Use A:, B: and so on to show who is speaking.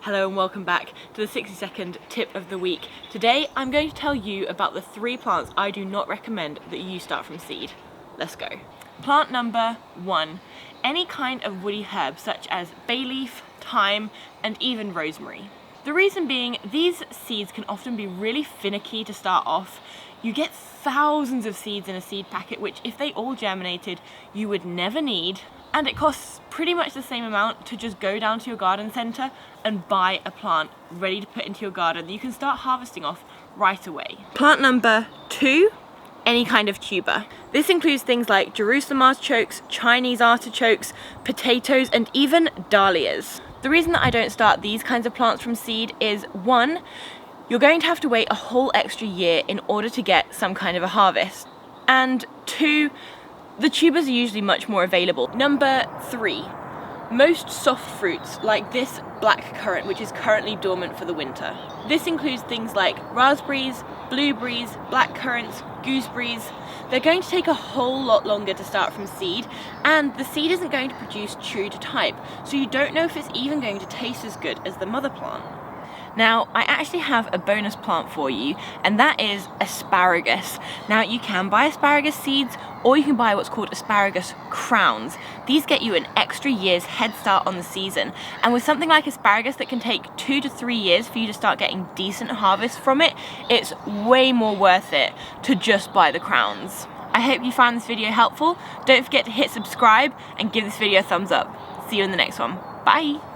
A: Hello and welcome back to the 60-second tip of the week. Today I'm going to tell you about the 3 plants I do not recommend that you start from seed. Let's go. Plant number 1. Any kind of woody herb such as bay leaf, thyme, and even rosemary. The reason being, these seeds can often be really finicky to start off. You get thousands of seeds in a seed packet, which if they all germinated, you would never need. And it costs pretty much the same amount to just go down to your garden centre and buy a plant ready to put into your garden that you can start harvesting off right away. Plant number 2, any kind of tuber. This includes things like Jerusalem artichokes, Chinese artichokes, potatoes, and even dahlias. The reason that I don't start these kinds of plants from seed is 1, you're going to have to wait a whole extra year in order to get some kind of a harvest. And 2, the tubers are usually much more available. Number 3, most soft fruits like this black currant, which is currently dormant for the winter. This includes things like raspberries, blueberries, black currants, gooseberries. They're going to take a whole lot longer to start from seed, and the seed isn't going to produce true to type, so you don't know if it's even going to taste as good as the mother plant. Now, I actually have a bonus plant for you, and that is asparagus. Now, you can buy asparagus seeds, or you can buy what's called asparagus crowns. These get you an extra year's head start on the season, and with something like asparagus that can take 2 to 3 years for you to start getting decent harvest from it, it's way more worth it to just buy the crowns. I hope you found this video helpful. Don't forget to hit subscribe and give this video a thumbs up. See you in the next one. Bye!